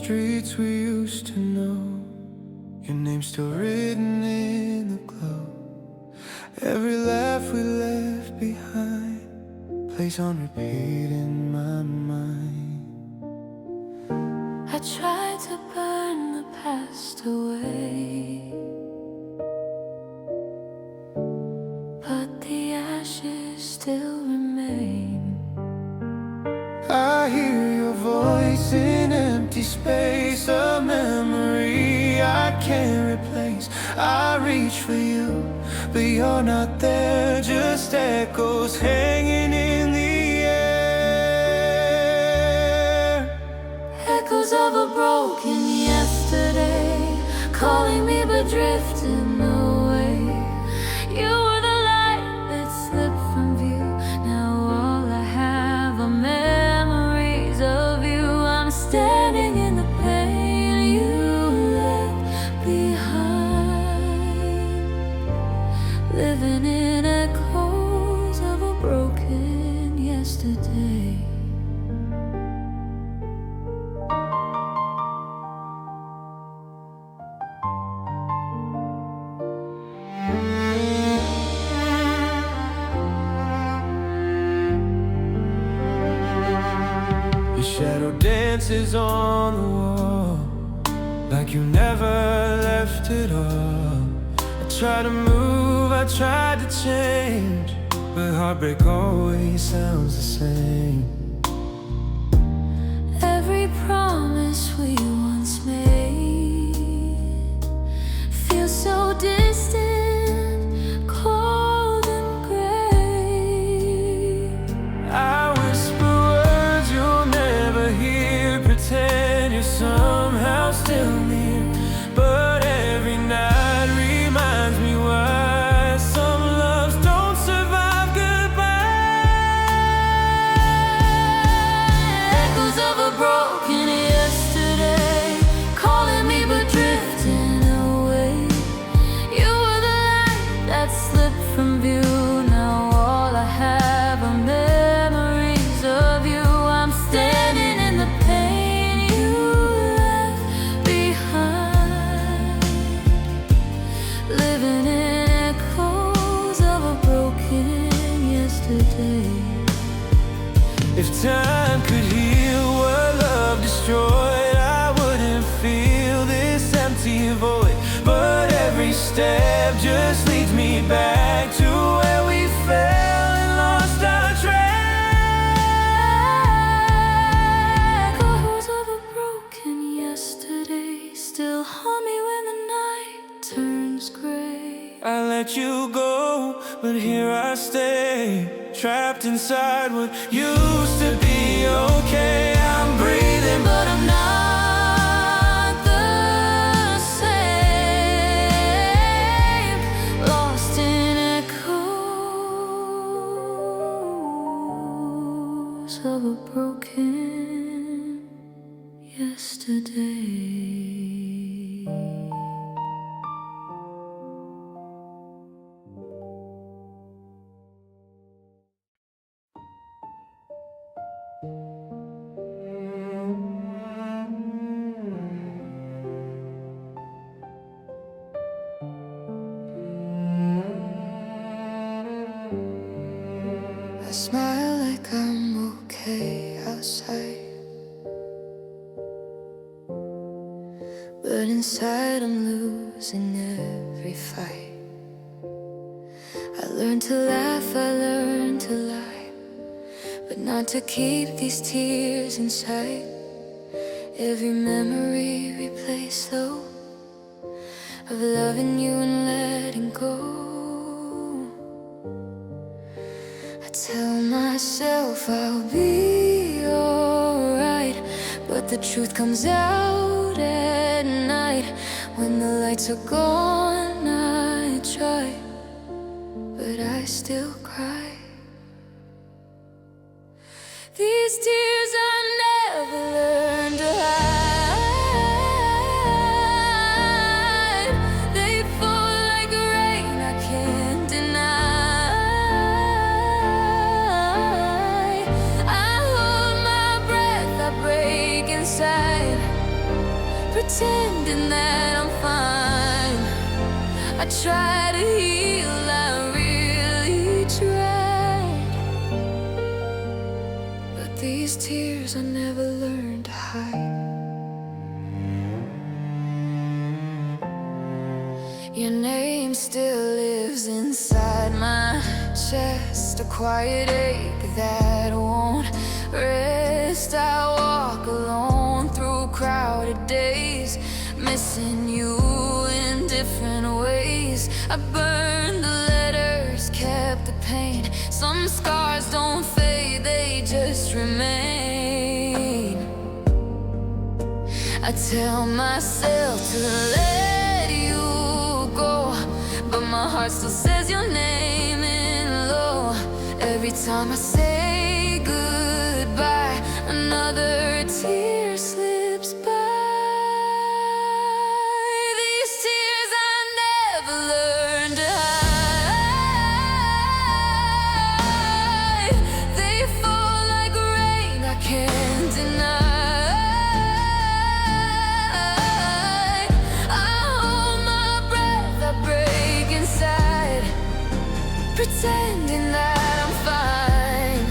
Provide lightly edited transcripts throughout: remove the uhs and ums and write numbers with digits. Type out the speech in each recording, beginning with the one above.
streets we used to know, your name's still written in the glow. Every laugh we left behind plays on repeat in my mind. I tried to burn the past away, but the ashes still remain. I hear your voice in empty space, a memory I can't replace. I reach for you, but you're not there, just echoes hanging in the air. Echoes of a broken yesterday, calling me but drifting away. You were the light that slipped from view. Now all I have are memories of you. I'm standing in the pain you left behind, living in echoes of a broken yesterday. Your shadow dances on the wall, like you never left at all. I try to move, I tried to change, but heartbreak always sounds the same. Every promise we once made feels so distant, cold and gray. I whisper words you'll never hear, pretend you're somehow still near, but every night reminds me why some loves don't survive goodbye. Echoes of a broken yesterday, calling me but drifting away. You were the light that slipped from view. Now all I have are memories of you. I'm standing in the pain you left behind, living in echoes of a broken yesterday. If time could heal what love destroyed, I wouldn't feel this empty void. But every step just leads me back to where we fell and lost our track. Echoes of a broken yesterday still haunt me when the night turns gray. I let you go, but here I stay, trapped inside what used to be okay. I'm breathing, But I'm not the same, lost in echoes of a broken yesterday. I smile like I'm okay outside, but inside I'm losing every fight. I learned to laugh, I learned to lie, but not to keep these tears inside. Every memory replays slow of loving you and letting go. I tell myself I'll be alright, but the truth comes out at night. When the lights are gone, I try, but I still cry. These tears I never learned to hide. They fall like rain I can't deny. I hold my breath, I break inside. pretending that I'm fine. I try to heal, I really tried. But these tears I never learned to hide. Your name still lives inside my chest, a quiet ache that won't rest. I walk alone through crowded days, missing you in different ways. I burned the letters, kept the pain. Some scars don't fade, they just remain. I tell myself to let you go, but my heart still says your name in low. Every time I say goodbye, another tear slips by. These tears I never learned to hide. They fall like rain I can't deny. Pretending that I'm fine.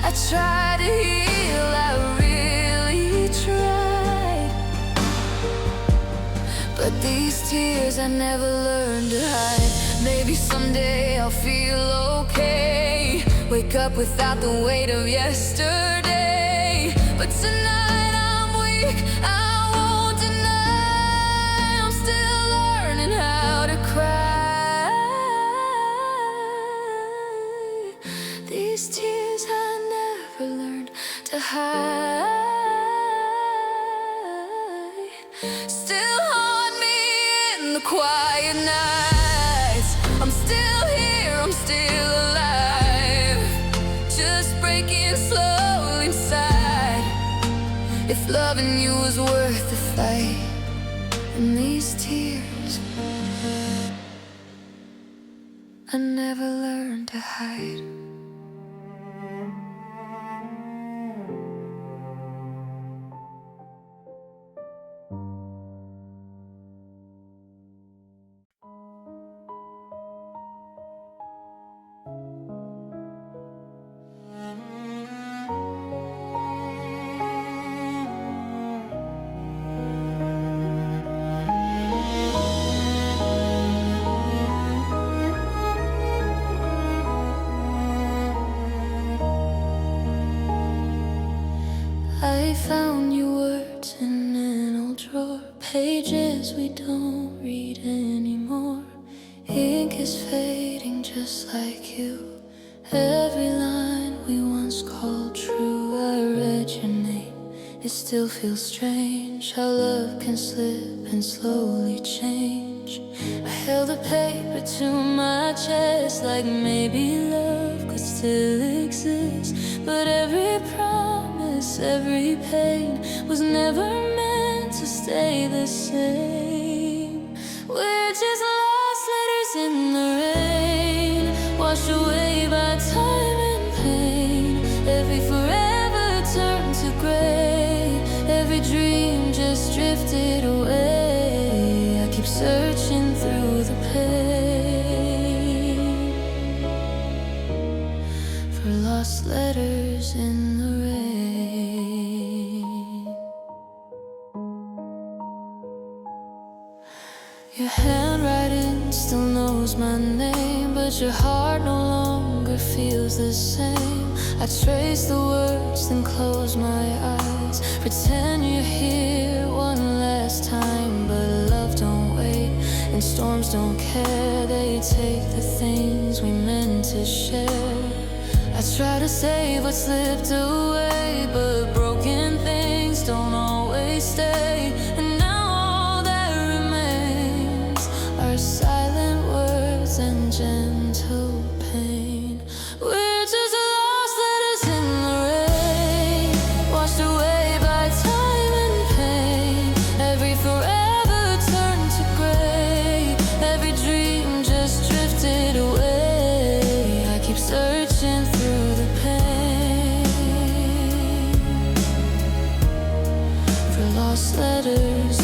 I try to heal, I really tried. But these tears I never learned to hide. Maybe someday I'll feel okay, wake up without the weight of yesterday. But tonight I'm weak, I won't deny. I'm still learning how to cry. These tears I never learned to hide still haunt me in the quiet nights. I'm still here, I'm still alive, just breaking slowly inside. If loving you was worth the fight, and these tears I never learned to hide. I found your words in an old drawer, pages we don't read anymore. Ink is fading just like you. Every line we once called true. I read your name, it still feels strange how love can slip and slowly change. I held the paper to my chest like maybe love could still exist. But every promise, every pain was never meant to stay the same. We're just lost letters in the rain, washed away by time and pain. Every forever turned to gray, every dream just drifted away. I keep searching through the pain for lost letters in the rain. Your handwriting still knows my name, but your heart no longer feels the same. I trace the words, then close my eyes, pretend you're here one last time. But love don't wait, and storms don't care. They take the things we meant to share. I try to save what slipped away, but broken things don't always stay. And now all that remains are silent words and gentle pain. We're just lost letters in the rain, washed away by time and pain. Every forever turned to gray, every dream just drifted away. I keep searching through the pain for lost letters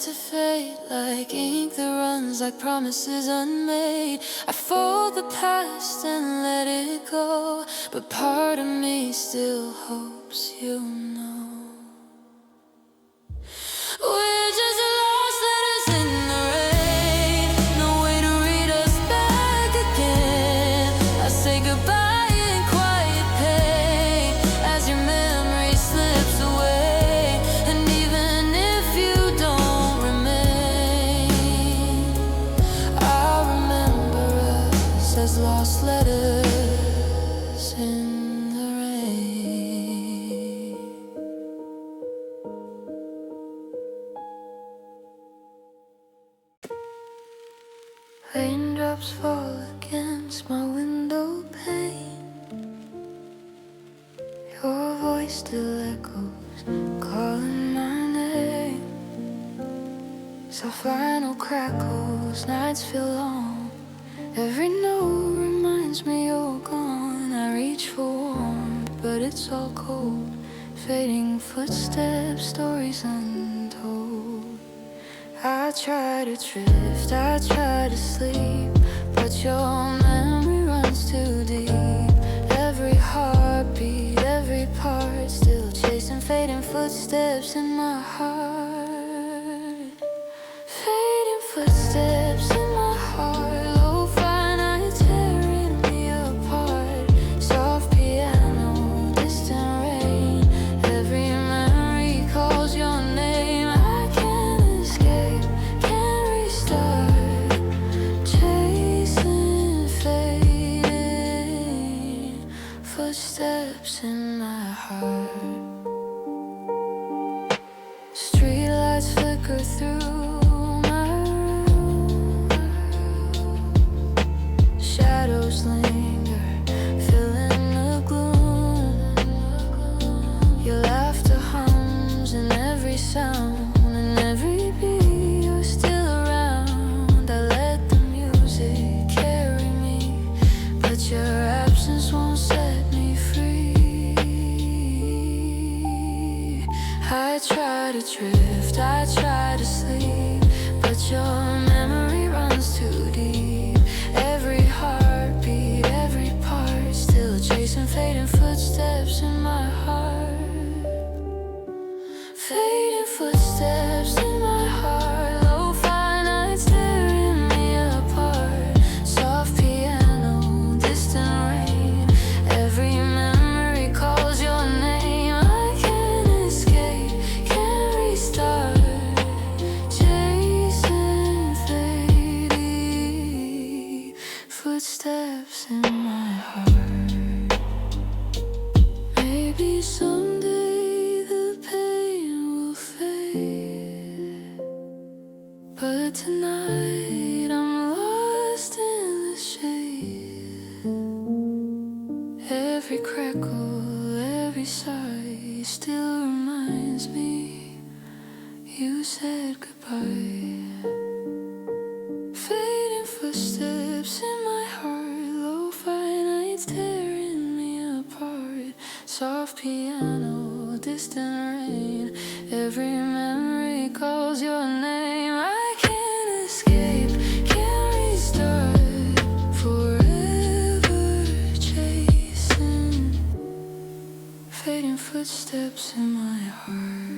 to fade like ink that runs like promises unmade. I fold the past and let it go, but part of me still hopes you know. We're just lost letters in the rain, no way to read us back again. I say goodbye in quiet pain as your memory slips away. And even if you don't remain, I'll remember us as lost letters in the rain. Raindrops fall against my window pane. Your voice still echoes, calling my name. So final crackles, nights feel long. Every note reminds me you're gone. I reach for warmth, but it's all cold. Fading footsteps, stories untold. I try to drift, I try to sleep, but your memory runs too deep. Every heartbeat, every part, still chasing fading footsteps in my heart. Fading footsteps in my heart, lo-fi nights tearing me apart. Soft piano, distant rain, every memory calls your name. I can't escape, can't restart, chasing fading footsteps in my heart. Streetlights flicker through my room, shadows linger, filling the gloom. Your laughter hums in every sound, in every beat. You're still around. I let the music carry me, but your absence won't set me free. I try to drift, I try to sleep, but your memory runs too deep. Every heartbeat, every part, still chasing fading footsteps in my heart. Fading footsteps in my heart, lo-fi nights tearing me apart. Soft piano, distant rain, every memory calls your name. I can't escape, can't restart, chasing fading footsteps in my heart. Maybe someday the pain will fade, but tonight I'm lost in the shade. Every crackle, every sigh still reminds me you said goodbye. Fading footsteps in my heart, lo-fi nights tearing me apart. Soft piano, distant rain, every memory calls your name. I can't escape, can't restart, forever chasing fading footsteps in my heart.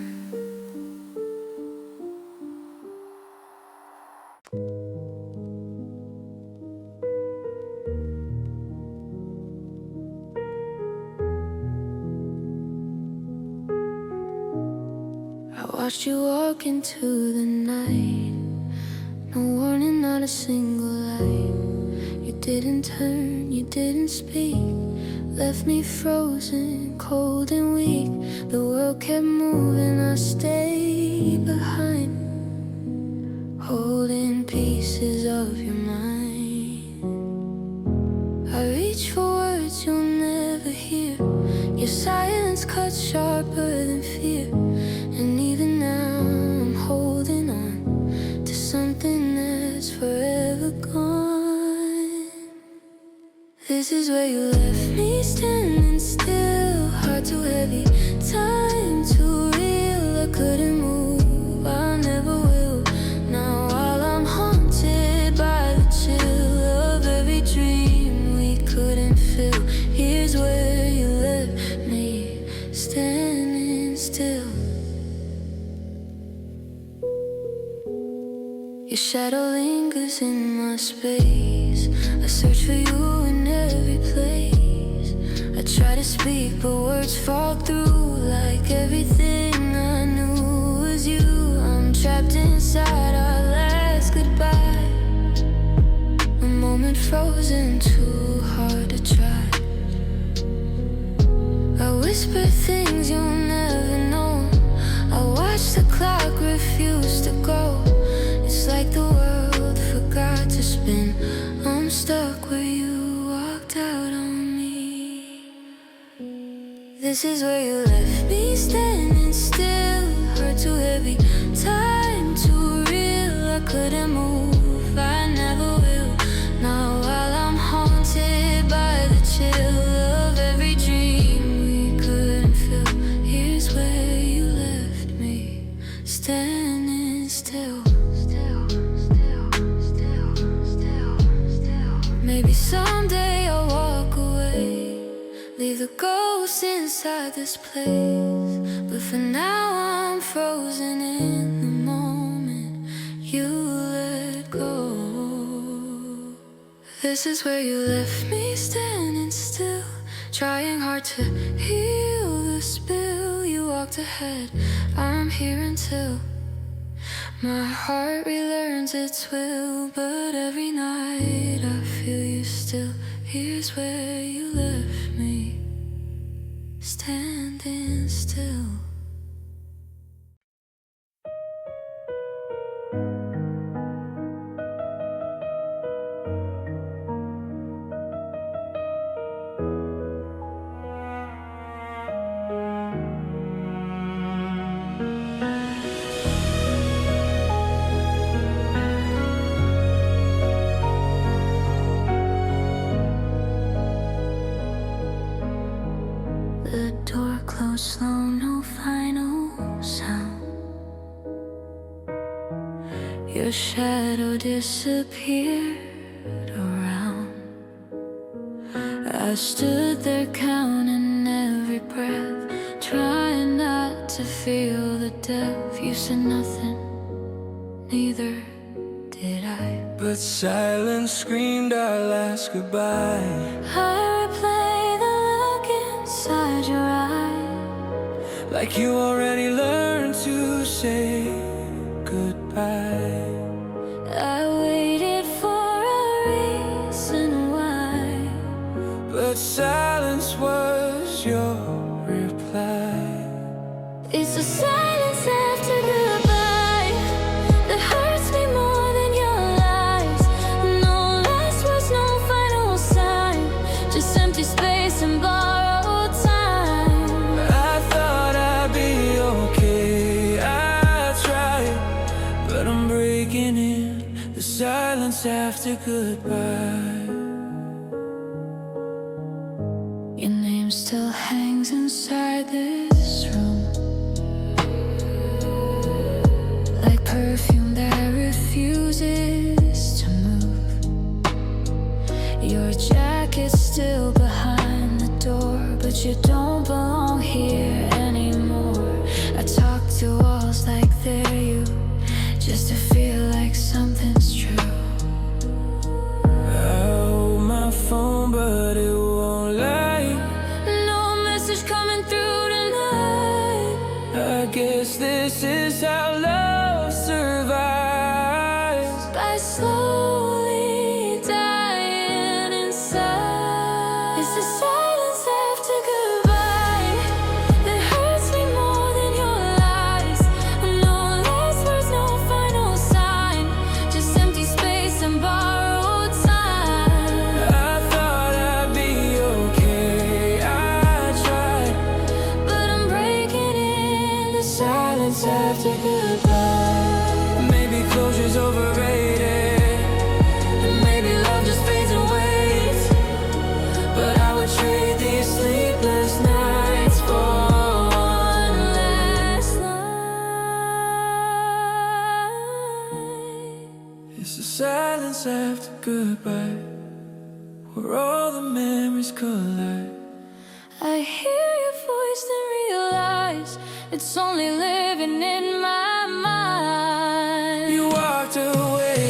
I watched you walk into the night, no warning, not a single light. You didn't turn, you didn't speak, left me frozen, cold and weak. The world kept moving, I stayed behind, holding pieces of your mind. I reach for words you'll never hear, your silence cuts sharper than fear. And even now I'm holding on to something that's forever gone. This is where you left me standing still, heart too heavy, time too real. I couldn't move, I never will. shadow lingers in my space. I search for you in every place. I try to speak, but words fall through like everything I knew was you. I'm trapped inside our last goodbye, a moment frozen, too hard to try. I whisper things you'll never know. I watch the clock refuse to go. It's like the world forgot to spin. I'm stuck where you walked out on me. This is where you left me standing still. Heart too heavy, time too real. I couldn't move, I never will. Now while I'm haunted by the chill of every dream we couldn't fill. Here's where you left me, standing still. Maybe someday I'll walk away, leave the ghost inside this place. But for now I'm frozen in the moment you let go. This is where you left me standing still, trying hard to heal the spill. You walked ahead, I'm here until my heart relearns its will. But every night I feel you still. Here's where you left me, standing still. The door closed slow, no final sound. Your shadow disappeared around. I stood there counting every breath, trying not to feel the depth. You said nothing, neither did I. But silence screamed our last goodbye. I replay the look inside your eyes, Like you already learned to say goodbye. I waited for a reason why, But silence was your reply. it's the silence after goodbye that hurts me more than your lies. No last words, no final sign, just empty space and borrowed time. I thought I'd be okay, I tried, but I'm breaking in the silence after goodbye. Your name still hangs inside this room, like perfume that refuses to move. Your jacket's still behind the door, but you don't belong here anymore. I talk to walls like they're you, just to feel like something's true. I hold my phone, but it won't light. No message coming through tonight. I guess this is how love survives. By slowly dying inside. It's the silence after goodbye that hurts me more than your lies. No last words, no final sign, just empty space and borrowed time. I thought I'd be okay, I tried, But I'm breaking in the silence after goodbye. Maybe closure's overrated, and maybe love just fades and waits. But I would trade these sleepless nights for one last night. it's the silence after goodbye, where all the memories collide. I hear your voice and realize it's only living in my mind. You walked away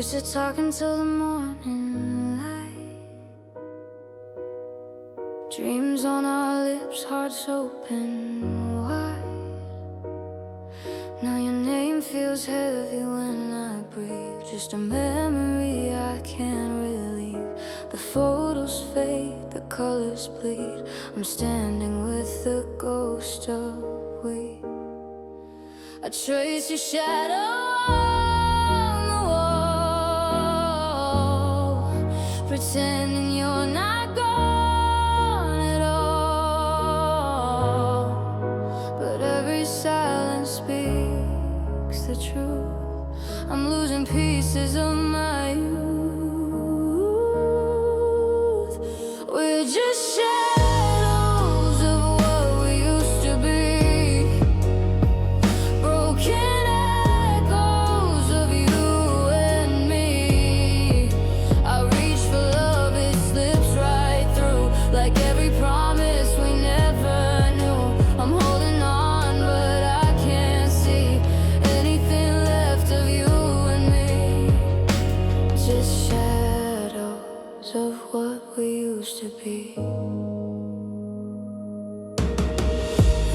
used to talk until the morning light. Dreams on our lips, hearts open wide. Now your name feels heavy when I breathe. Just a memory I can't relieve. The photos fade, the colors bleed. I'm standing with the ghost of we. I trace your shadow on the wall, pretending you're not gone at all. But every silence speaks the truth. I'm losing pieces of my youth. We're just shadows of what we used to be. Broken echoes of you and me. I reach for love, it slips right through. Like every promise we never knew. I'm holding on, but I can't see anything left of you and me. Just shadows of what we used to be.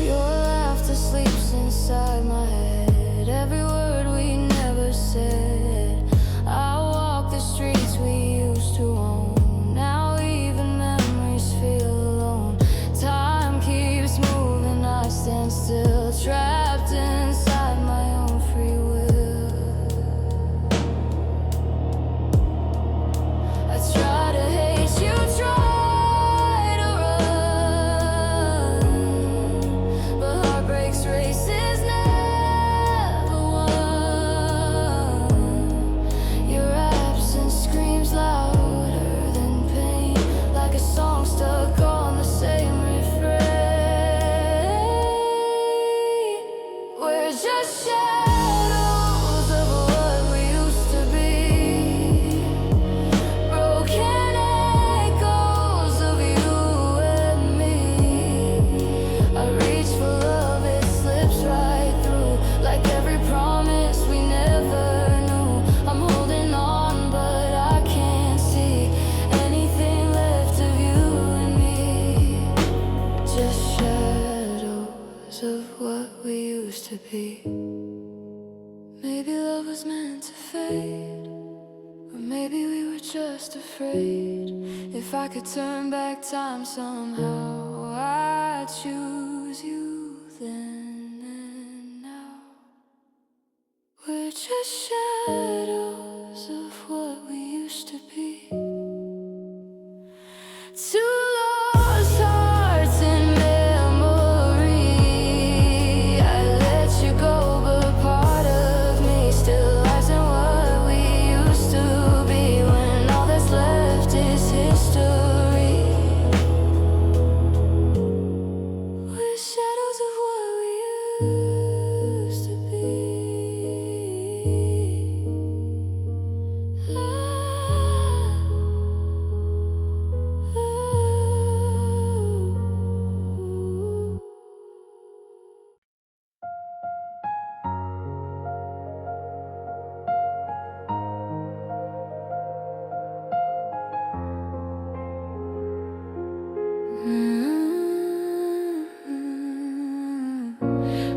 Your laughter sleeps inside my head. Every word we never said. I walk the streets we used to own. Now even memories feel alone. Time keeps moving, I stand still, trapped inside my own free will. I try to hate you, try to run, but heartbreak's race is never won. Your absence screams louder than pain, like a song stuck on the same refrain. We're just shadows of what we used to be. Broken echoes of you and me. I reach for love, it slips right through. Like every promise we never knew. I'm holding on, but I can't see anything left of you and me. Just shadows of what we used to be. Maybe love was meant to fade, or maybe we were just afraid. If I could turn back time somehow, I'd choose you then and now. We're just shadows of what we used to be. Two lost hearts in memory. I let you go, but part of me still lies in what we used to be. When all that's left is history. We're shadows of what we used to be.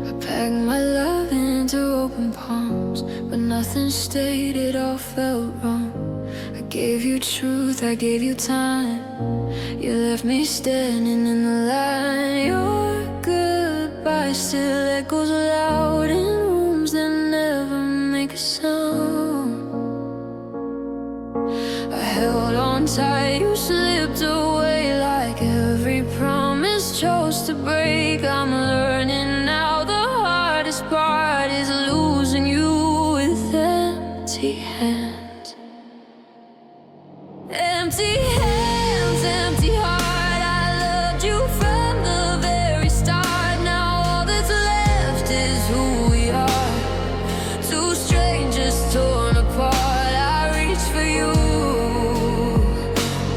I packed my love into open palms, but nothing stayed, it all felt wrong. I gave you truth, I gave you time. You left me standing in the line. Your goodbye still echoes loud in rooms that never make a sound. I held on tight, you slipped away. Like every promise chose to break. I'm learning now the hardest part is losing you with empty hands. Empty hands, empty heart. I loved you from the very start. Now all that's left is who we are. Two strangers torn apart. I reach for you,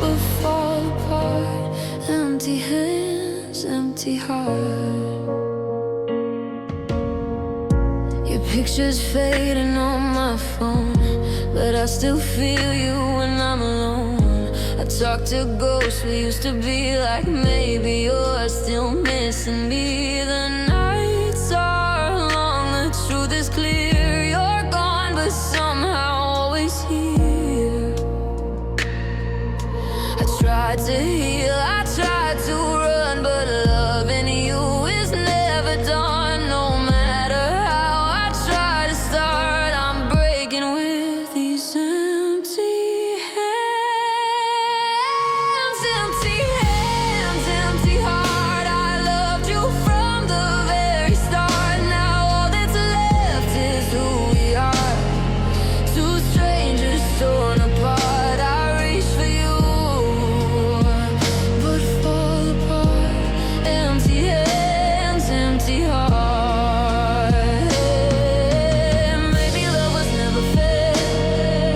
but fall apart. Empty hands, empty heart. Your picture's fading on my phone, but I I still feel you when I'm alone. I talk to ghosts we used to be, like maybe you're still missing me. The nights are long, the truth is clear. You're gone, but somehow always here. I tried to heal, I tried to run, but loving you is never done. No matter how I try to start, I'm breaking with these empty hands. Empty hands, empty heart. I loved you from the very start. Now all that's left is who we are. Two strangers torn apart. I reach for you, but fall apart. Empty hands, empty heart. Maybe love was never fair.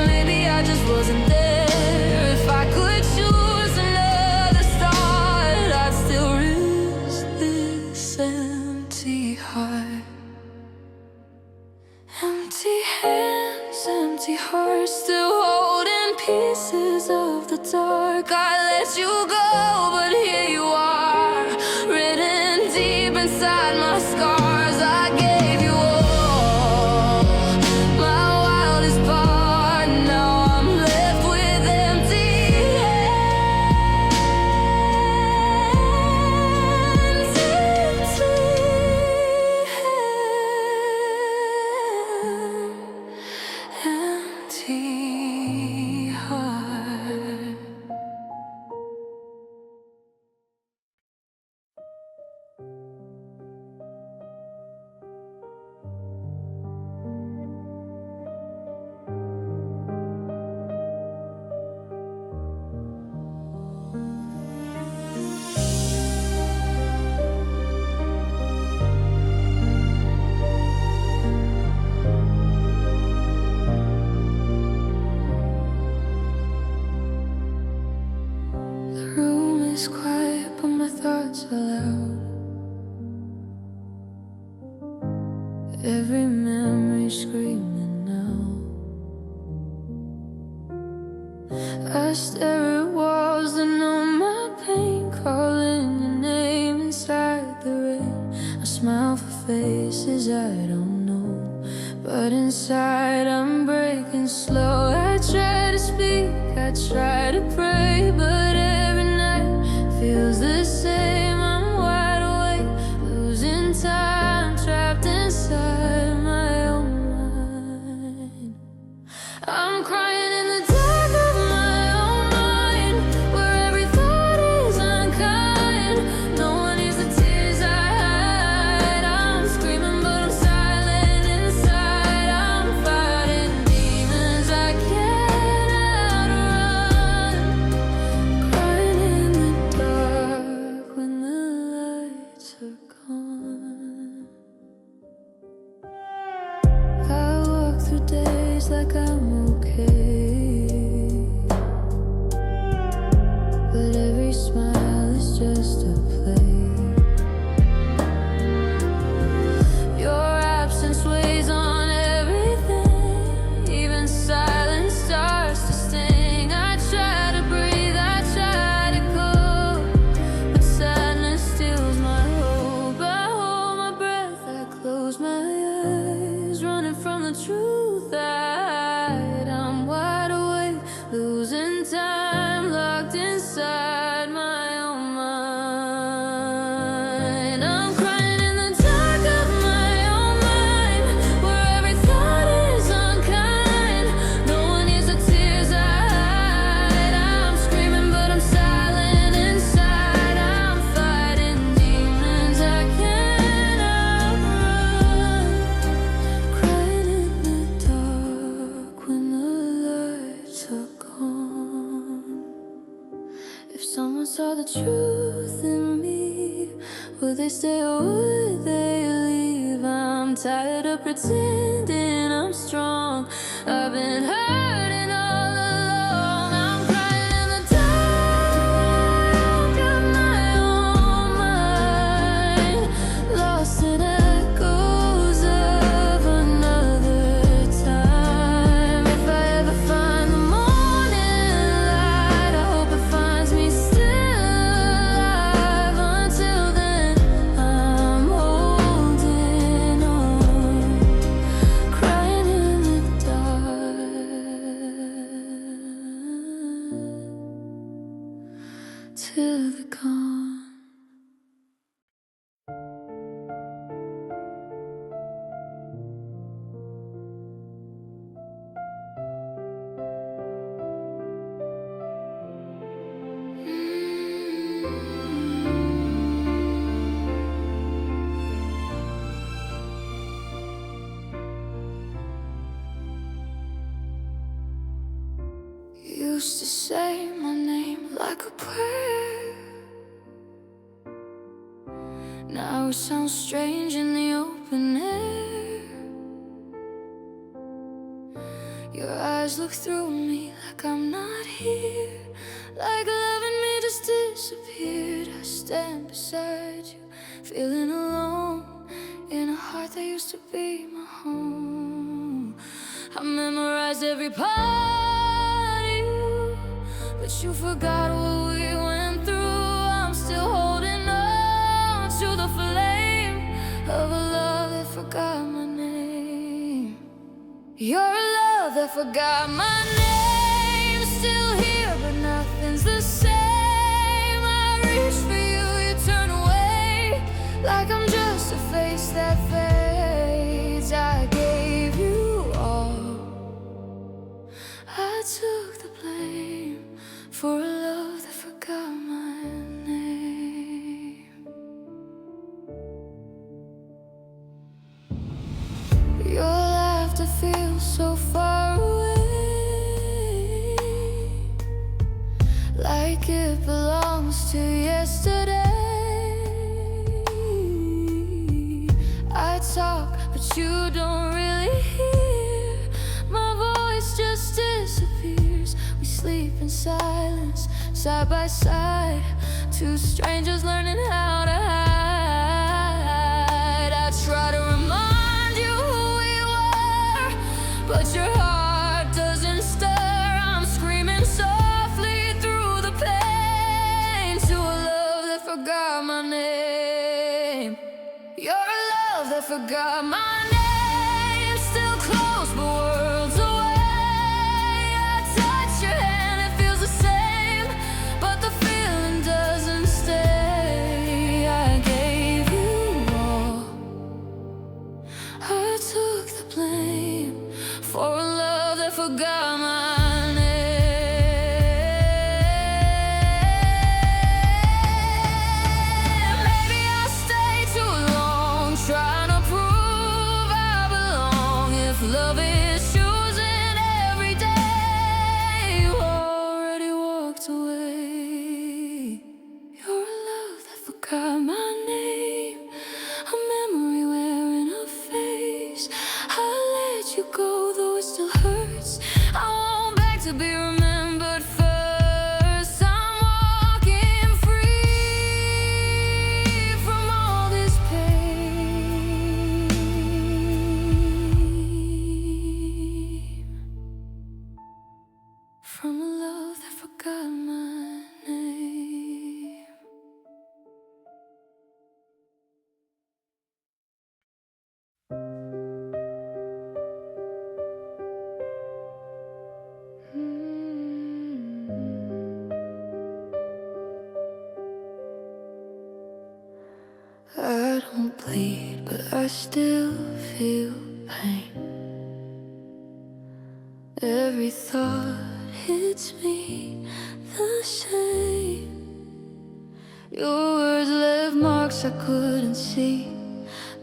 Maybe I just wasn't there. If I could choose another start, I'd still risk this empty heart. Empty hands, empty heart, still holding pieces of the dark. I let you go, but here you are, written deep inside my scars. I gave you all, my wildest part. Now I'm left with empty hands, empty heart. The room is quiet, but my thoughts are loud. Every memory screaming out. I stare at walls that know my pain, calling your name inside the rain. I smile for faces I don't know, but inside I'm breaking slow. I try to speak, I try to pray, but every night feels the same. I'm wide awake, losing time, trapped inside my own mind. I'm crying in the dark of my own mind, where every thought is unkind. No one hears the tears I hide. I'm screaming, but I'm silent inside. I'm fighting demons I can't outrun. Crying in the dark when the lights are gone. I walk through days like I'm okay, but every smile is just a play. Your absence weighs on everything, even silence starts to sting. I try to breathe, I try to cope, but sadness steals my hope. I hold my breath, I close my eyes, running from the truth I hide. I'm wide awake, losing time, locked inside my own mind. I'm crying in the dark of my own mind, where every thought is unkind. No one hears the tears I hide. I'm screaming, but I'm silent inside. I'm fighting demons I can't outrun. Crying in the dark when the lights are gone. If someone saw the truth in me, would they stay or would they leave? I'm tired of pretending I'm strong. I've been hurting all along. I'm crying in the dark of my own mind, lost in echoes of another time. If I till they're gone. You used to say my name like a prayer. Now it sounds strange in the open air. Your eyes look through me like I'm not here, like loving me just disappeared. I stand beside you, feeling alone in a heart that used to be my home. I memorized every part of you, but you forgot what we went through. I'm still holding on to the flame of a love that forgot my name. You're a love that forgot my name. Still here, but nothing's the same. I reach for you, you turn away, like I'm just a face that fades. I gave you all, I took the blame for a love that forgot my name. Your laughter feels so far away, like it belongs to yesterday. I talk, but you don't really hear. My voice just disappears. We sleep in silence, side by side, two strangers learning how to hide. I try to remind you who we were, but your heart doesn't stir. I'm screaming softly through the pain to a love that forgot my name. You're a love that forgot my name. Still close, but worlds away. I touch your hand, it feels the same, but the feeling doesn't stay. I gave you all, I took the blame for a love that forgot my name. Maybe I stayed too long, trying to prove I belong. If love is choosing every day, you already walked away. You're a love that forgot my name, a memory wearing a face. I let you go, though it still hurts. I won't beg to be remembered first. I'm walking free from all this pain, from a love that forgot my name. I don't bleed, but I still feel pain. Every thought hits me the same. Your words left marks I couldn't see.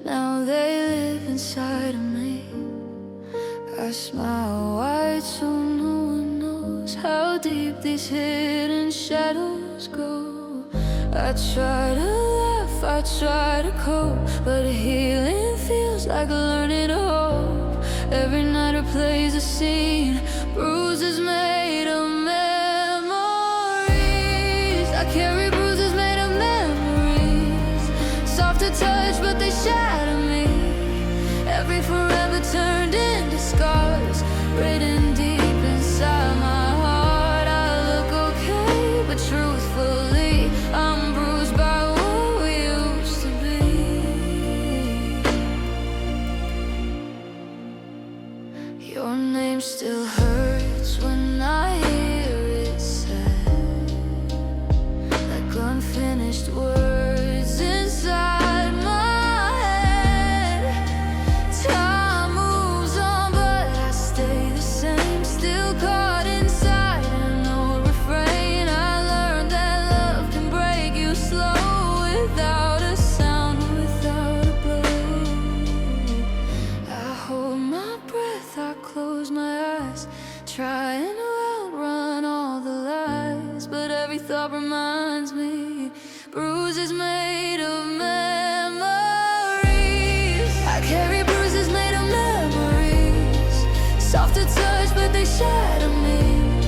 Now they live inside of me. I smile wide so no one knows how deep these hidden shadows go. I try to laugh, I try to cope, but healing feels like learning to hope. Every night replays a scene, bruises made of memories. I carry bruises made of memories, soft to touch but they shatter me. Every forever turned into scars, written deep inside my heart. I look okay, but truthfully I'm bruised by what we used to be. Your name still hurts when I thought reminds me. Bruises made of memories. I carry bruises made of memories. Soft to touch, but they shatter me.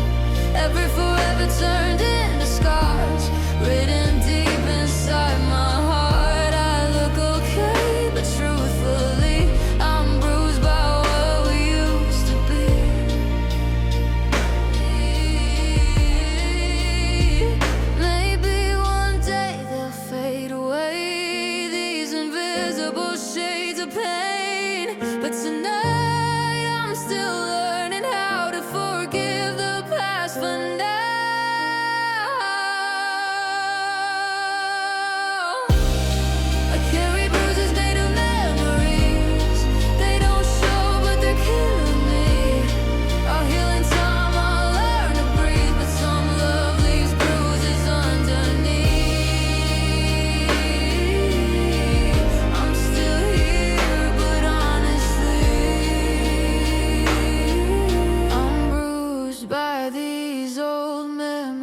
Every forever turned into scars, written deep inside my heart. I look okay, but truthfully, I'm bruised by what we used to be. Maybe one day they'll fade away, these invisible shades of pain. But tonight I'm still learning how to forgive the past for now. I carry bruises made of memories. They don't show, but they're killing me. I'll heal in time, I'll learn to breathe, but some love leaves bruises underneath. I'm still here, but honestly, I'm bruised by these old memories.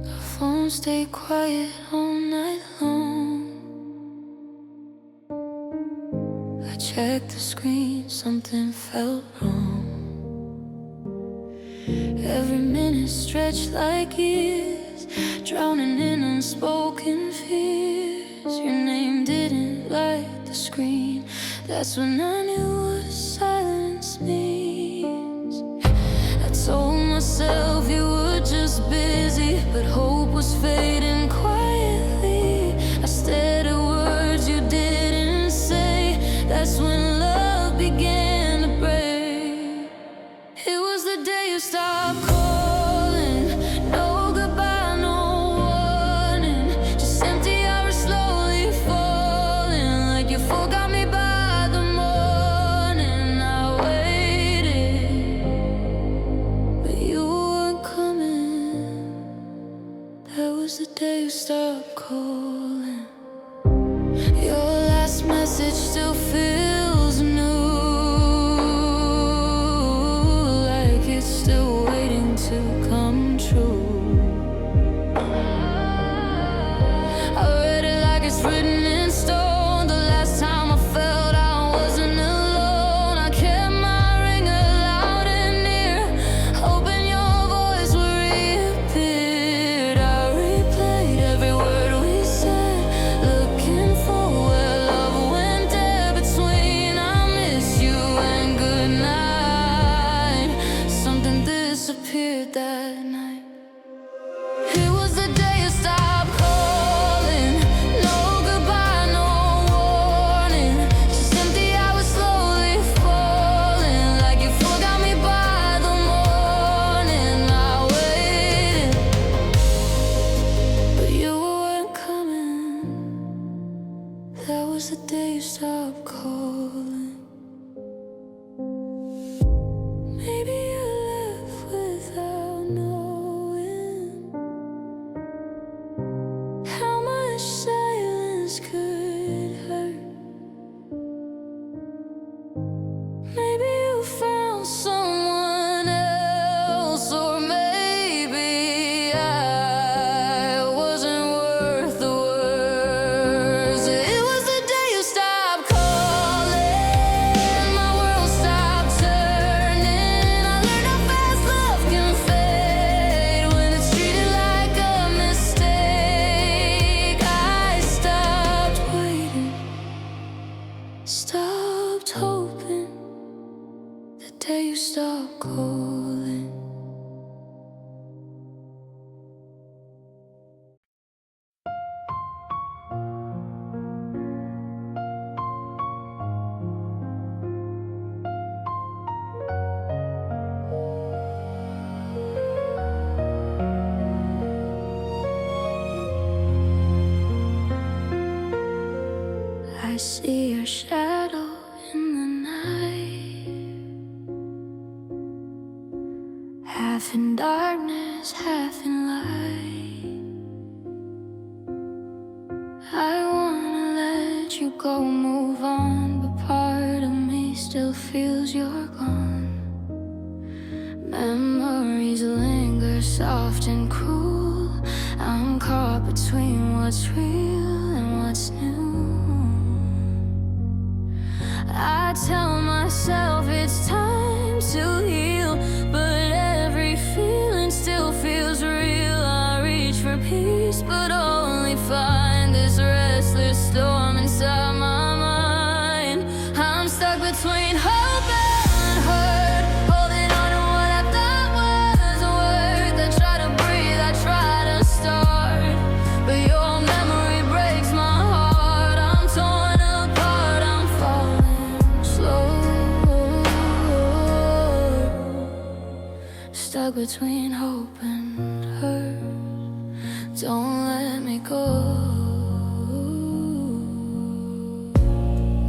The phone stayed quiet all night long. I checked the screen, something felt wrong. Every minute stretched like years, drowning in unspoken fears. Your name didn't light the screen. That's when I knew what silence means. I told myself you were just busy, but hope was fading quietly. I stared at words you didn't say. That's when love began to break. It was the day you stopped calling. No goodbye, no warning. Just empty hours slowly falling, like you forgot me by the morning. I waited, but you weren't coming. That was the day you stopped calling. Your last message still feels new, like it's still waiting to come true. I read it like it's written in stone. The last time I felt I wasn't alone, I kept my ringer loud and near, hoping your voice would reappear. I replayed every word we said, looking for where love went dead between I miss you and goodnight. Something disappeared that night. It was the day you stopped calling. No goodbye, no warning. Just empty hours slowly falling, like you forgot me by the morning. I waited, but you weren't coming. That was the day you stopped calling. Maybe you left without knowing how much silence could hurt. Maybe you found someone else, or maybe I wasn't worth the words. It was the day you stopped calling. My world stopped turning. I learned how fast love can fade when it's treated like a mistake. I stopped waiting, stopped hoping, the day you stopped calling. I see your shadow in the night. half in darkness, half in light. I wanna let you go, move on, but part of me still feels you're gone. Memories linger soft and cruel. I'm caught between what's real and what's new. I tell myself it's time to heal, but every feeling still feels real. I reach for peace, but only find this restless storm inside my mind. I'm stuck between hope and hurt, holding on to what I thought was worth. I try to breathe, I try to start, but your memory breaks my heart. I'm torn apart, I'm falling slow. Stuck between hope and hurt. Don't let me go.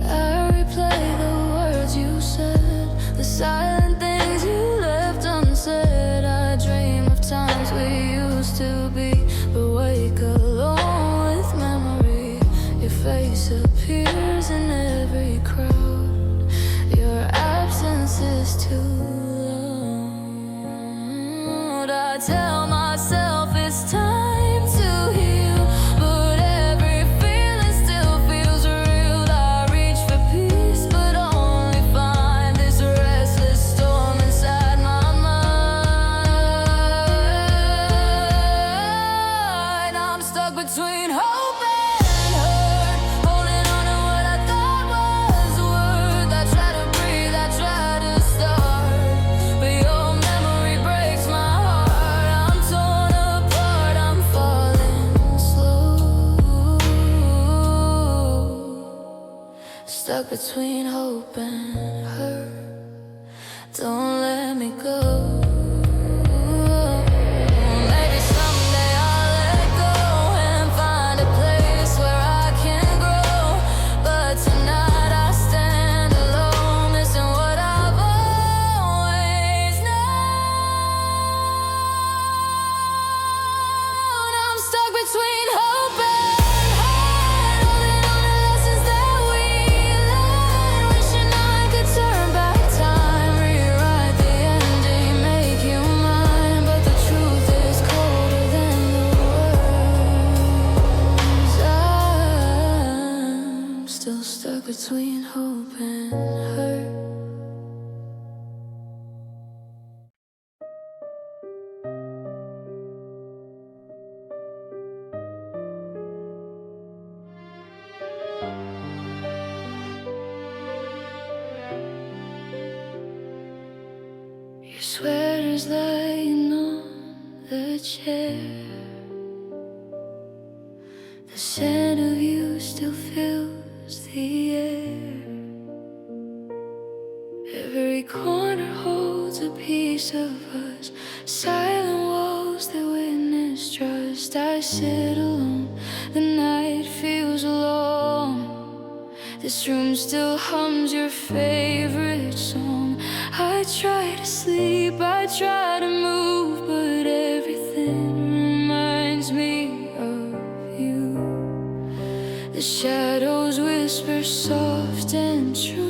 I replay the words you said, the silent things you left unsaid. I dream of times we used to be, but wake alone with memory. Your face appears in every crowd. Your absence is too loud. I tell myself it's time to heal, but every feeling still feels real. I reach for peace, but only find this restless storm inside my mind. I'm stuck between hope and hurt, holding on to what I thought was worth. I try to breathe, I try to start, but your memory breaks my heart. I'm torn apart, I'm falling slow. Stuck between hope and hurt. Don't let me go. Maybe someday I'll let go and find a place where I can grow. But tonight I stand alone, missing what I've always known. I'm stuck between hope and hurt, holding on to lessons that we learned. Wishing I could turn back time, rewrite the ending, make you mine. But the truth is colder than the words. I'm still stuck between hope and hurt. Your sweater's lying on the chair. The scent of you still fills the air. Every corner holds a piece of us, silent walls that witness trust. I sit alone, the night feels long. This room still hums your favorite song. I try to sleep, I try to move, but everything reminds me of you. The shadows whisper soft and true.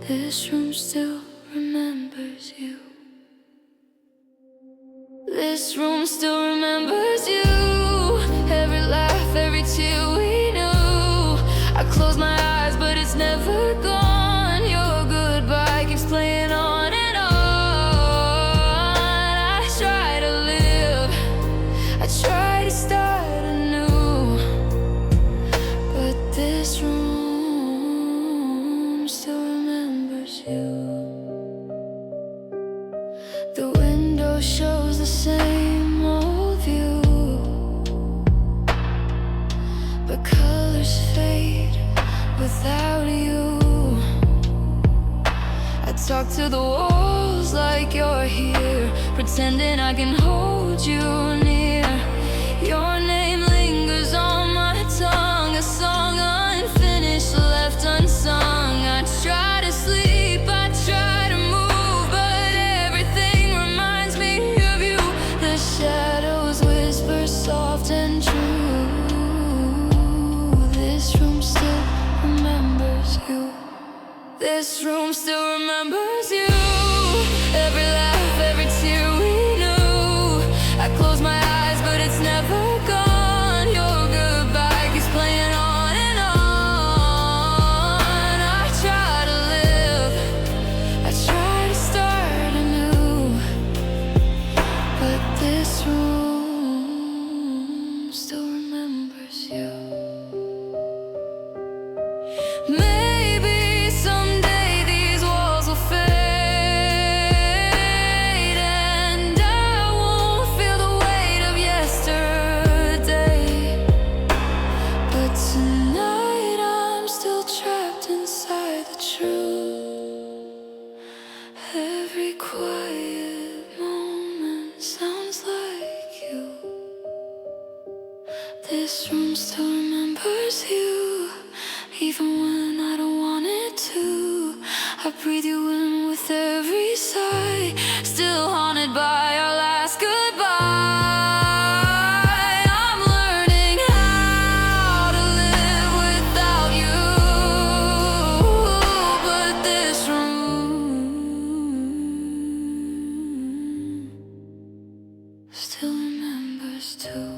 This room still remembers you. This room still remembers you. Every laugh, every tear we knew. I close my eyes, but it's never gone. Your goodbye keeps playing on and on. I try to live, I try to start anew, but this room still remembers you. The window shows the same old view, but colors fade without you. I talk to the walls like you're here, pretending I can hold you near. Your name lingers on my tongue, a song unfinished, left unsung. I try to sleep, I try to move, but This room still remembers you. Every laugh, every tear we knew. I close my eyes, but it's never gone. Your goodbye keeps playing on and on. I try to live, I try to start anew, but this room still remembers you. Maybe someday these walls will fade, and I won't feel the weight of yesterday. But tonight I'm still trapped inside the truth. Every quiet moment sounds like you. This room still remembers you. Even when I don't want it to, I breathe you in with every sigh. Still haunted by our last goodbye. I'm learning how to live without you, but this room still remembers too.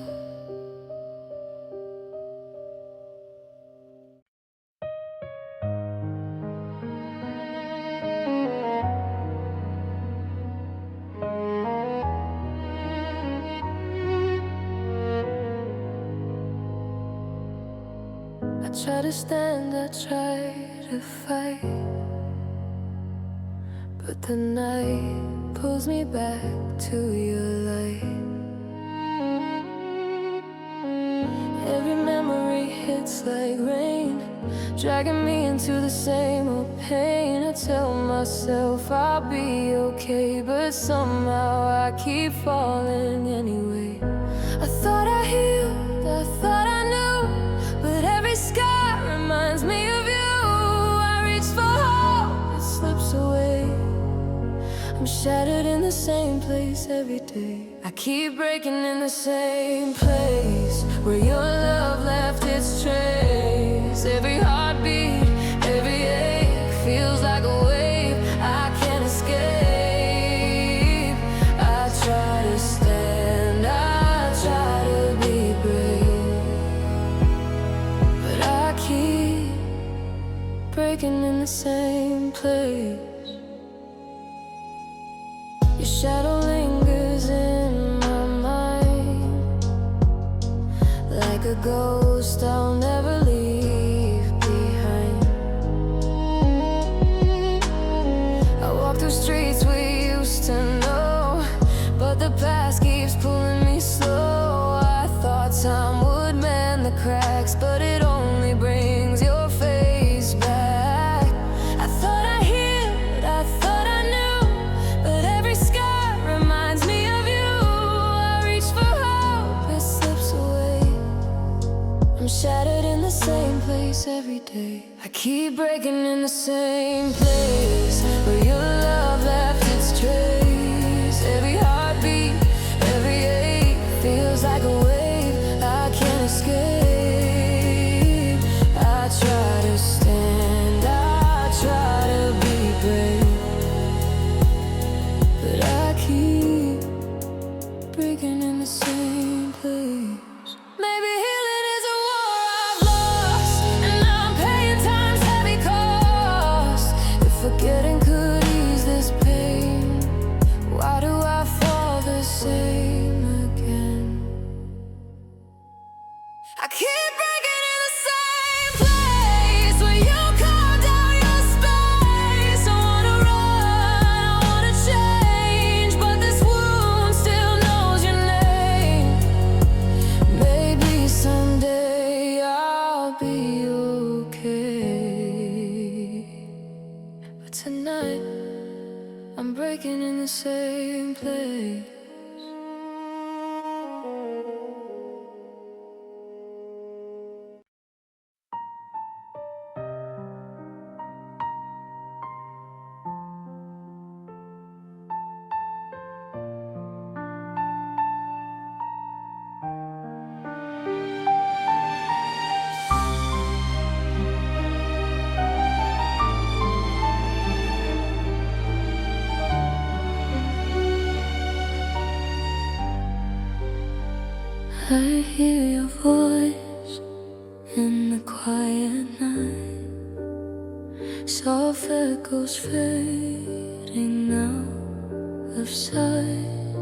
I try to stand, I try to fight, but the night pulls me back to your light. Every memory hits like rain, dragging me into the same old pain. I tell myself I'll be okay, but somehow I keep falling anyway. I thought I healed, I thought I knew, but every scar reminds me of you. I reach for hope, it slips away. I'm shattered in the same place every day. I keep breaking in the same place where your love left its trace. Every heartbeat, every ache feels like a wave I can't escape. I try to stand, I try to be brave, but I keep breaking in the same place. Your shadow lingers in my mind, like a ghost I'll never leave behind. I walk through streets we used to know, but the past keeps pulling me slow. I thought time would mend the cracks, but it only brings your face back. I thought I healed, I thought I knew, but every scar reminds me of you. I reach for hope, it slips away. I'm shattered in the same place every day. I keep breaking in the same place where your love left its trace. Every heartbeat, every ache feels like a wave I can't escape. I try to stand, I try to be brave, but I keep breaking in the same place. Maybe healing is a war I've lost, and now I'm paying time's heavy cost. If forgetting could ease this pain, why do I fall the same again? I keep breaking in the same place where you carved out your space. I wanna run, I wanna change, but this wound still knows your name. Maybe someday I'll be okay, but tonight I'm breaking in the same place. I hear your voice in the quiet night, soft echoes fading out of sight.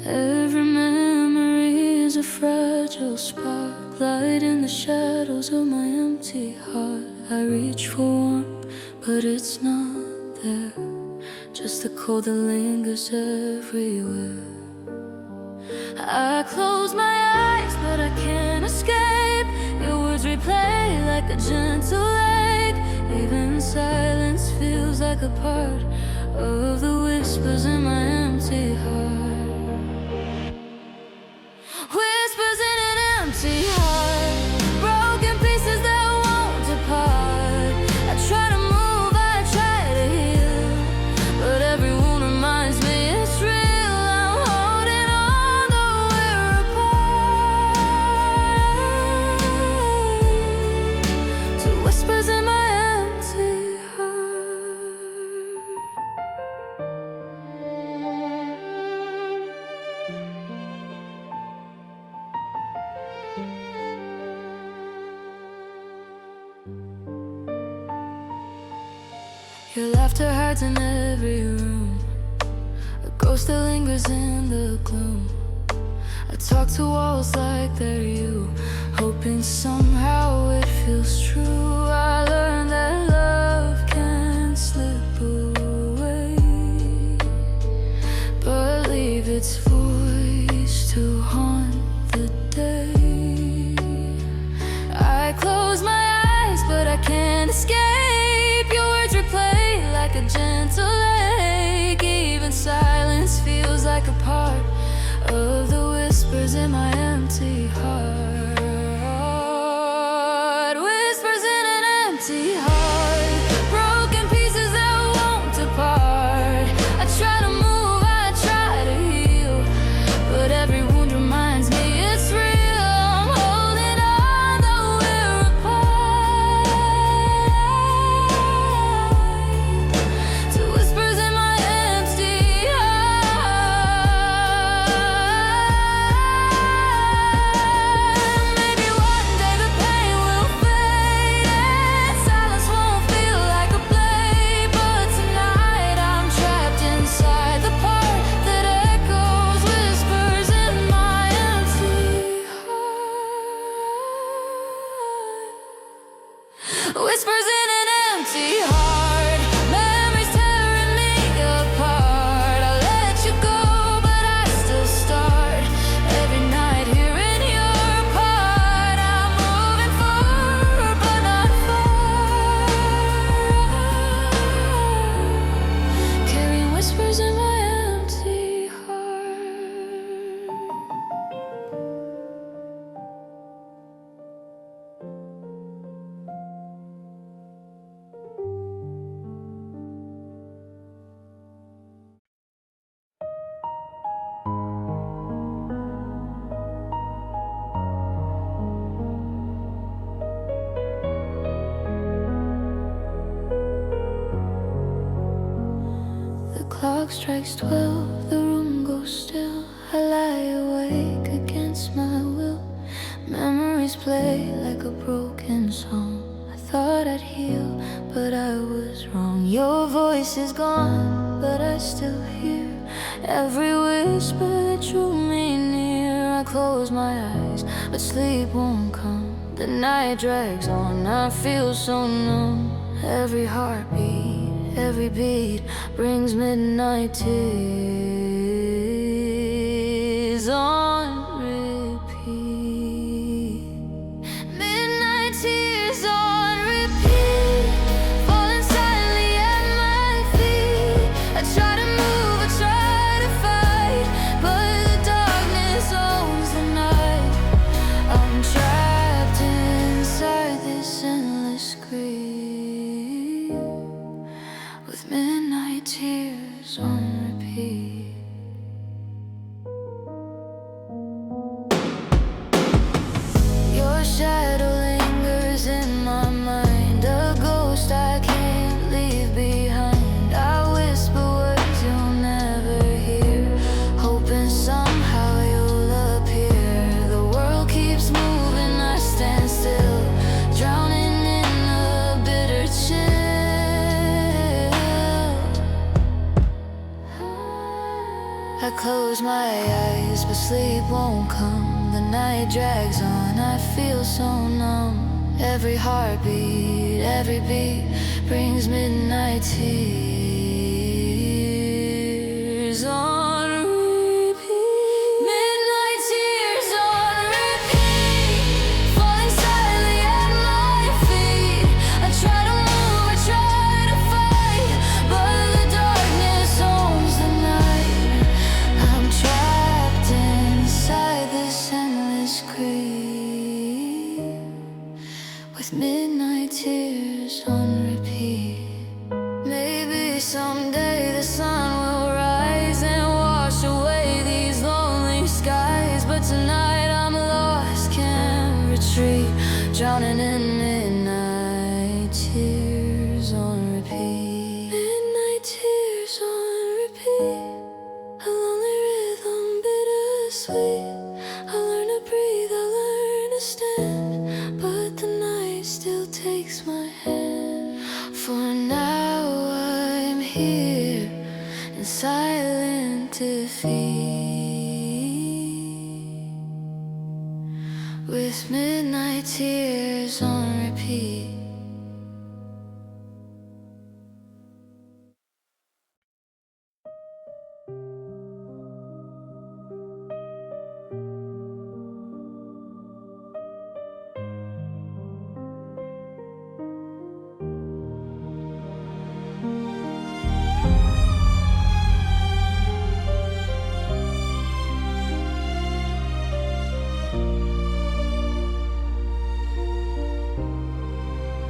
Every memory is a fragile spark, light in the shadows of my empty heart. I reach for warmth, but it's not there, just the cold that lingers everywhere. I close my eyes, but I can't escape. Your words replay like a gentle lake. Even silence feels like a part of the whispers in my empty heart. Whispers in an empty heart, broken pieces that won't depart. I try to move, I try to heal, but every wound reminds me it's real. I'm holding on though we're apart, to whispers in my empty heart. Your laughter hides in every room, a ghost that lingers in the gloom. I talk to walls like they're you, hoping somehow it feels true. I learned that love can slip away, but leave its voice to haunt the day. I close my eyes, but I can't escape. Your words replay like a gentle lake. Even silence feels like a part of the whispers in my empty heart. Whispers in an empty heart, broken pieces that won't depart. I try to move, I try to heal, but every wound reminds me it's real. I'm holding on though we're apart, to whispers in my empty heart. Maybe one day the pain will fade and silence won't feel like a blade, but tonight I'm trapped inside the part that echoes whispers in my empty heart. Whispers in an empty heart, memories tearing me apart. I let you go, but I still start every night hearing your part. I'm moving forward, but not far, carrying whispers in my empty heart. The clock strikes 12, the room goes still. I lie awake against my will. Memories play like a broken song. I thought I'd heal, but I was wrong. Your voice is gone, but I still hear every whisper that drew me near. I close my eyes, but sleep won't come. The night drags on, I feel so numb. Every heartbeat, every beat brings midnight tears on repeat. Midnight tears on repeat, falling silently at my feet. I try to move, I try to fight, but the darkness owns the night. I'm trapped inside this endless grief, with midnight tears on repeat. Your shadow lingers in my mind, a ghost I can't leave behind. I whisper words you'll never hear, hoping somehow you'll appear. I close my eyes, but sleep won't come. The night drags on, I feel so numb. Every heartbeat, every beat brings midnight tears on repeat. Midnight tears on repeat, falling silently at my feet. I try to move, I try to fight, but the darkness owns the night. I'm trapped inside this endless creep, with midnight tears on repeat. Maybe someday the sun will rise and wash away these lonely skies, but tonight I'm lost, can't retreat, drowning in midnight tears on repeat. Midnight tears on repeat, a lonely rhythm, bittersweet. I learn to breathe, I learn to stand, but the night still takes my hand. For now I'm here in silent defeat, with midnight tears on repeat.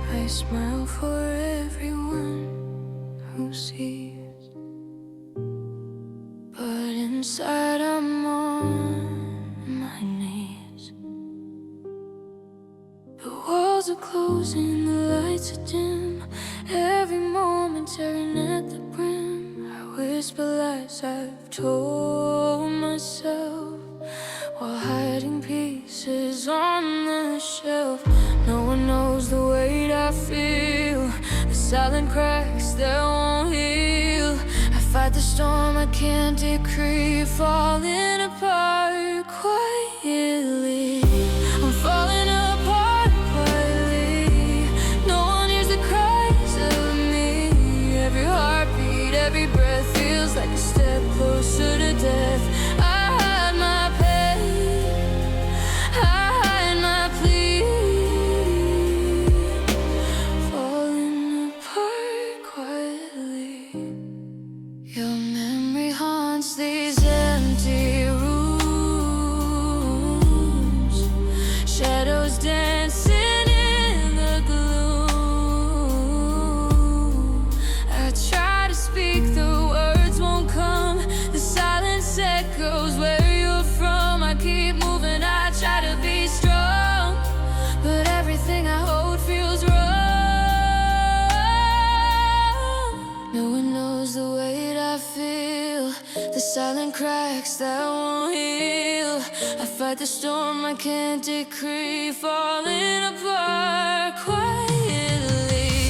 I smile for everyone who sees, but inside I'm on my knees. The walls are closing, the lights are dim, every moment tearing at the brim. I whisper lies I've told myself while hiding pieces on the shelf. No one knows the weight I feel, the silent cracks that won't heal. I fight the storm I can't decree, falling apart quietly. I'm falling apart quietly. No one hears the cries of me. Every heartbeat, every breath feels like a step closer to death. I hide my pain, I hide my plea, falling apart quietly. Your memory haunts these empty rooms, shadows dancing in the gloom. I try to speak, the words won't come, the silence echoes where you're from. I keep moving, I try to be strong, but everything I hold feels wrong. No one knows the weight I feel, the silent cracks that won't heal. I fight the storm I can't decree, falling apart quietly.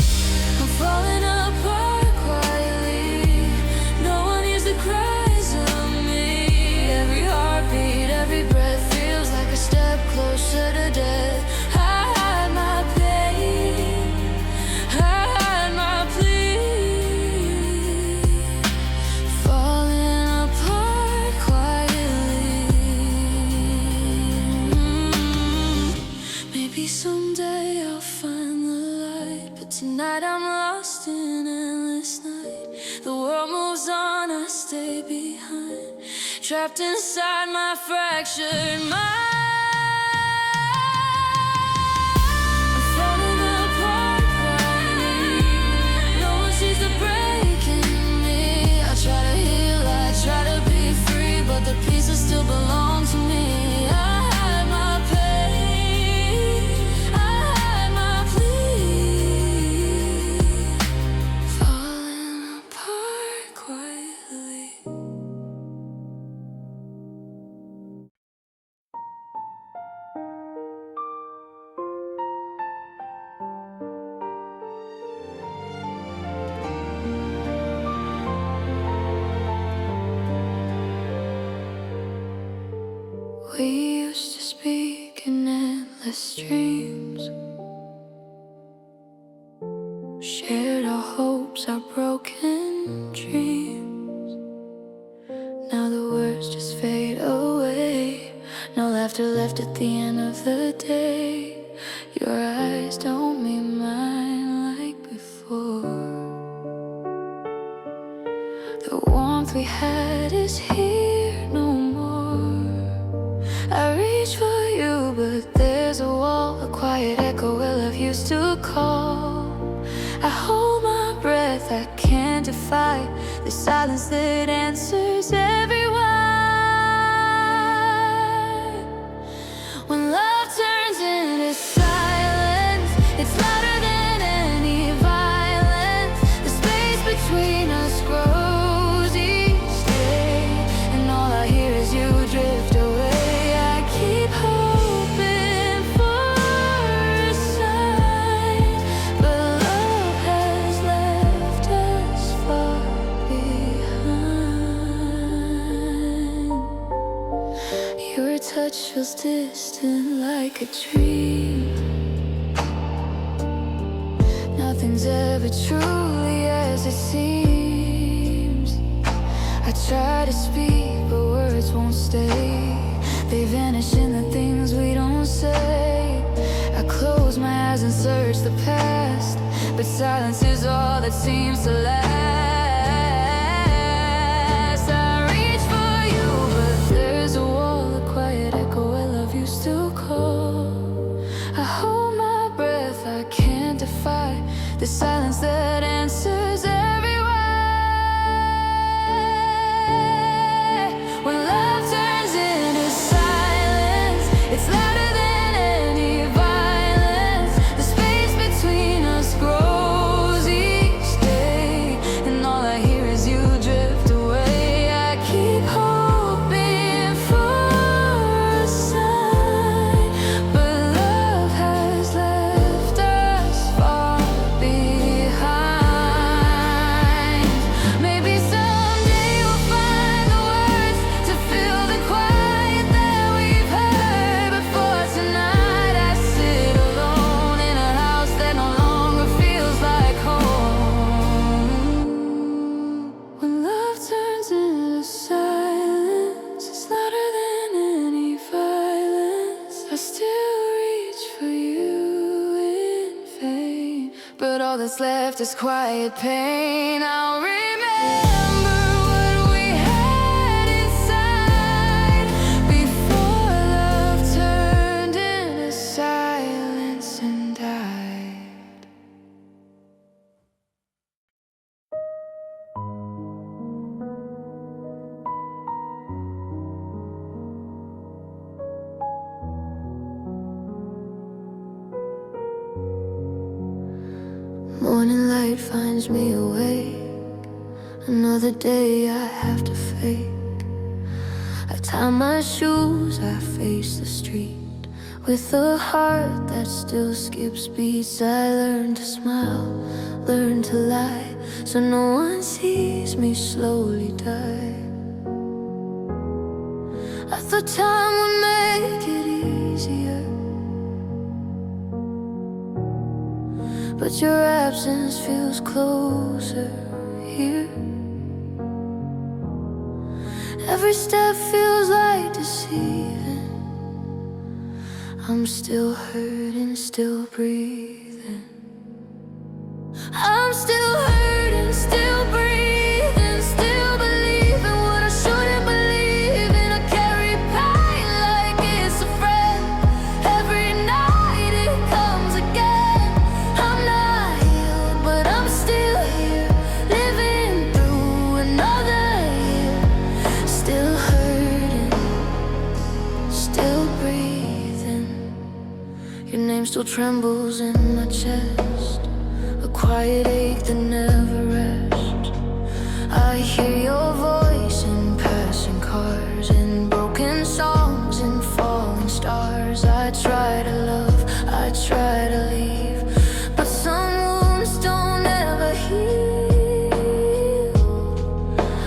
I'm falling apart quietly. No one hears the cries of me. Every heartbeat, every breath feels like a step closer to death. I hide my pain, I hide my plea, falling apart quietly. Maybe someday I'll find the light, but tonight I'm lost in endless night. The world moves on, I stay behind, trapped inside my fractured mind. I'm falling apart quietly. No one sees the break in me. I try to heal, I try to be free, but the pieces still belong to me. I hide my pain, I hide my plea, falling apart quietly. We used to speak in endless streams, shared our hopes, our broken dreams. Now the words just fade away, no laughter left at the end of the day. Your eyes don't meet mine like before. The warmth we had is here no more. I reach for you, but there's a wall, a quiet echo where love used to call. I hold my breath, I can't defy the silence that answers every why. When love turns into silence, it's louder than any violence. The space between us grows each day, and all I hear is you drift away. I keep hoping for a sign, but love has left us far behind. Your touch feels distant like a dream. Nothing's ever truly as it seems. I try to speak, but words won't stay. They vanish in the things we don't say. I close my eyes and search the past, but silence is all that seems to last. I reach for you, but there's a wall, a quiet echo where love used to call. I hold my breath, I can't defy the silence that answers every way. When love turns into silence, it's louder than any violence. The space between us grows each day, and all I hear is you drift away. I keep hoping for a sign, but love has left us far behind. Maybe someday we'll find the words to fill the quiet that we've heard. But for tonight I sit alone in a house that no longer feels like home. When love turns into silence, it's louder than any violence. I still reach for you in vain, but all that's left is quiet pain. I'll remember what we had inside before love turned into silence and died. Morning light finds me awake. Another day I have to fake. I tie my shoes, I face the street with a heart that still skips beats. I learn to smile, learn to lie, so no one sees me slowly die. I thought time would make it easier, but your absence feels closer here. Every step feels like deceiving. I'm still hurting, still breathing. I'm still hurting, still breathing, still believing what I shouldn't believe in. I carry pain like it's a friend. Every night it comes again. I'm not healed, but I'm still here, living through another year. Still hurting, still breathing. Your name still trembles in my chest, a quiet ache that never rests. I hear your voice in passing cars, in broken songs, in falling stars. I try to love, I try to leave, but some wounds don't ever heal.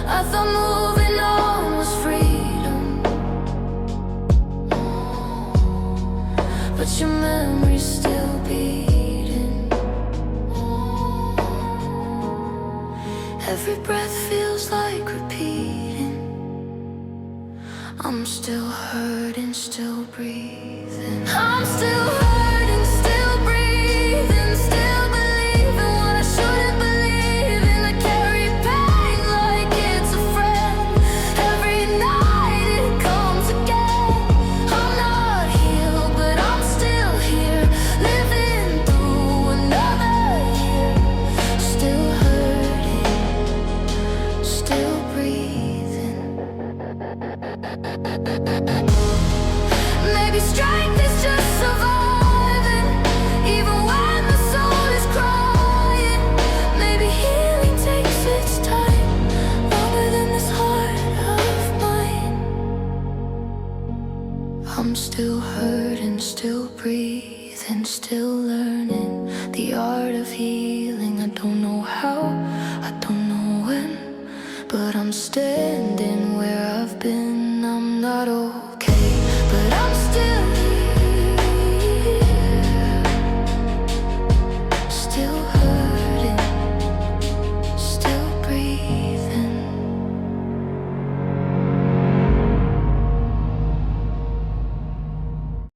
I thought moving on was freedom. Every breath feels like repeating. I'm still hurting, still breathing. I'm still hurting, still breathing, still believing what I shouldn't believe in. I carry pain like it's a friend. Every night it comes again. I'm not healed, but I'm still here, living through another year. Still hurting, still breathing. Maybe strength is just surviving, even when the soul is crying. Maybe healing takes its time, longer than this heart of mine. I'm still hurting, still breathing, still learning the art of healing.